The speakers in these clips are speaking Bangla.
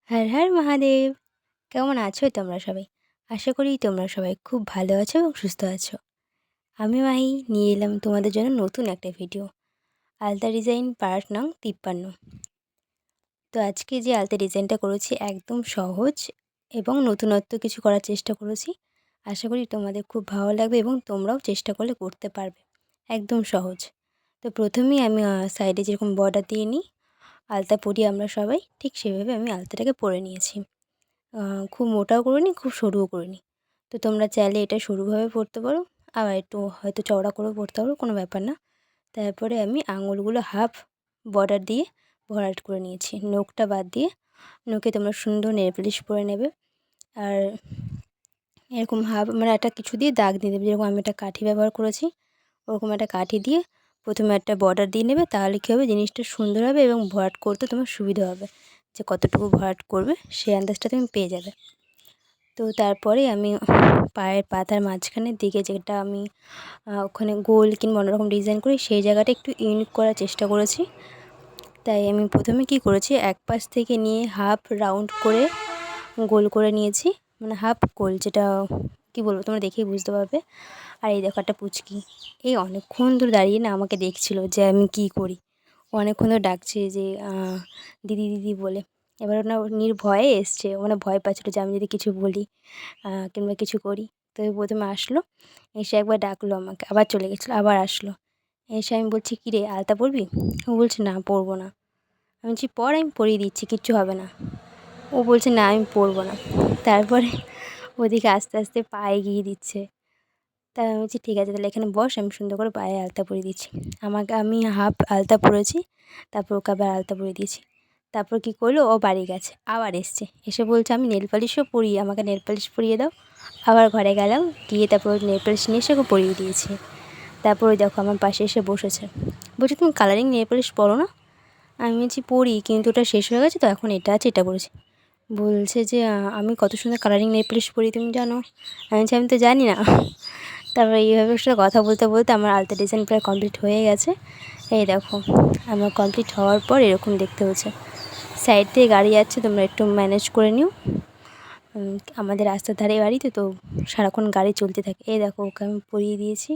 হর হর মহাদেব! কেমন আছো তোমরা সবাই? আশা করি তোমরা সবাই খুব ভালো আছো এবং সুস্থ আছো। আমি মাহি নিয়ে এলাম তোমাদের জন্য নতুন একটা ভিডিও। আলতা ডিজাইন পার্ট নং ৫৩। তো আজকে যে আলতা ডিজাইনটা করেছি একদম সহজ এবং নতুনত্ব কিছু করার চেষ্টা করেছি। আশা করি তোমাদের খুব ভালো লাগবে এবং তোমরাও চেষ্টা করলে করতে পারবে। একদম সহজ। তো প্রথমেই আমি সাইডে যেরকম বর্ডার দিয়ে নিই, আলতা পরি আমরা সবাই, ঠিক সেভাবে আমি আলতাটাকে পরে নিয়েছি। খুব মোটাও করিনি, খুব সরুও করিনি। তো তোমরা চাইলে এটা সরুভাবে পরতে পারো, আবার একটু হয়তো চওড়া করেও পরতে পারো, কোনো ব্যাপার না। তারপরে আমি আঙুলগুলো হাফ বর্ডার দিয়ে ভরাট করে নিয়েছি, নখটা বাদ দিয়ে। নখে তোমরা সুন্দর নেল পালিশ পরে নেবে। আর এরকম হাফ মানে একটা কিছু দিয়ে দাগ দিয়ে দেবে, যেরকম আমি একটা কাঠি ব্যবহার করেছি ওরকম একটা কাঠি দিয়ে প্রথমে একটা বর্ডার দিয়ে নেবে। তাহলে কী হবে, জিনিসটা সুন্দর হবে এবং ভরাট করতে তোমার সুবিধা হবে। যে কতটুকু ভরাট করবে সেই আন্দাজটা তুমি পেয়ে যাবে। তো তারপরে আমি পায়ের পাতার মাঝখানের দিকে যেটা আমি ওখানে গোল কিংবা অন্যরকম ডিজাইন করি, সেই জায়গাটা একটু ইউনিক করার চেষ্টা করেছি। তাই আমি প্রথমে কি করেছি, এক পাশ থেকে নিয়ে হাফ রাউন্ড করে গোল করে নিয়েছি, মানে হাফ গোল, যেটা কি বলবো তোমরা দেখেই বুঝতে পারবে। আর এই দেখো একটা পুচকি, এই অনেকক্ষণ ধরে দাঁড়িয়ে না আমাকে দেখছিল যে আমি কি করি। ও অনেকক্ষণ ধরে ডাকছে যে দিদি দিদি বলে। এবার না নির্ভয়ে এসছে, মানে ভয় পাচ্ছিলো যে আমি যদি কিছু বলি কিংবা কিছু করি। তো প্রথমে আসলো, এসে একবার ডাকলো আমাকে, আবার চলে গেছিলো, আবার আসলো। এসে আমি বলছি, কী রে আলতা পরবি? ও বলছে না পরবো না। আমি বলছি পর, আমি পরিয়ে দিচ্ছি, কিচ্ছু হবে না। ও বলছে না আমি পরবো না। তারপরে ওদিকে আস্তে আস্তে পা এগিয়ে দিচ্ছে। তাই আমি বলছি ঠিক আছে তাহলে এখানে বস, আমি সুন্দর করে পায়ে আলতা পরিয়ে দিচ্ছি। আমি হাফ আলতা পরেছি, তারপর ওকে আবার আলতা পরিয়ে দিয়েছি। তারপর কী করলো, ও বাড়ি গেছে, আবার এসছে, এসে বলছে আমি নেল পালিশও পরিয়ে, আমাকে নেল পালিশ পরিয়ে দাও। আবার ঘরে গেলাম, গিয়ে তারপর নেল পালিশ নিয়ে এসে ওকে পরিয়ে দিয়েছি। তারপর ওই দেখো আমার পাশে এসে বসেছে, বলছে তুমি কালারিং নেল পালিশ পরো না? আমি বলছি পরি, কিন্তু ওটা শেষ হয়ে গেছে তো এখন এটা আছে, এটা পরেছি। বলছে যে আমি কত সুন্দর কালারিং নেল পালিশ পরি তুমি জানো? আমি বলছি আমি তো জানি না। তারপরে এইভাবে ওর সাথে কথা বলতে বলতে আমার আলতা ডিজাইন প্রায় কমপ্লিট হয়ে গেছে। এই দেখো আমার কমপ্লিট হওয়ার পর এরকম দেখতে হচ্ছে। সাইড দিয়ে গাড়ি যাচ্ছে, তোমরা একটু ম্যানেজ করে নিও। আমাদের রাস্তার ধারে বাড়ি তো তো সারাক্ষণ গাড়ি চলতে থাকে। এই দেখো ওকে আমি পরিয়ে দিয়েছি।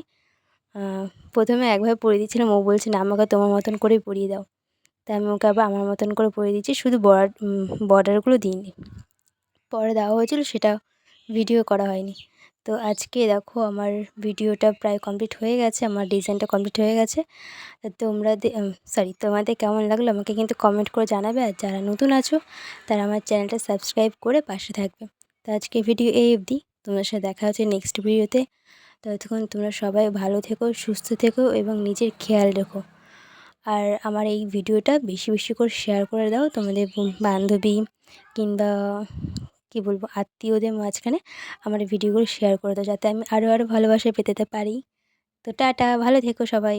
প্রথমে একভাবে পরিয়ে দিয়েছিলাম, ও বলছে না আমাকে তোমার মতন করেই পরিয়ে দাও। তাই আমি ওকে আবার আমার মতন করে পরিয়ে দিয়েছি, শুধু বর্ডারগুলো দিইনি। পরে দেওয়া হয়েছিল, সেটা ভিডিও করা হয়নি। তো আজকে দেখো আমার ভিডিওটা প্রায় কমপ্লিট হয়ে গেছে, আমার ডিজাইনটা কমপ্লিট হয়ে গেছে। তোমরা তোমাদের কেমন লাগলো আমাকে কিন্তু কমেন্ট করে জানাবে। আর যারা নতুন আছো তারা আমার চ্যানেলটা সাবস্ক্রাইব করে পাশে থাকবে। তো আজকে ভিডিও এই অবধি, তোমাদের সাথে দেখা হচ্ছে নেক্সট ভিডিওতে। ততক্ষণ তোমরা সবাই ভালো থেকো, সুস্থ থেকো এবং নিজের খেয়াল রেখো। আর আমার এই ভিডিওটা বেশি বেশি করে শেয়ার করে দাও তোমাদের বান্ধবী কিংবা কী বলবো আত্মীয়দের মাঝখানে আমার ভিডিওগুলো শেয়ার করে দাও, যাতে আমি আরও আরও ভালোবাসা পেতে পারি। তো টাটা, ভালো থেকো সবাই।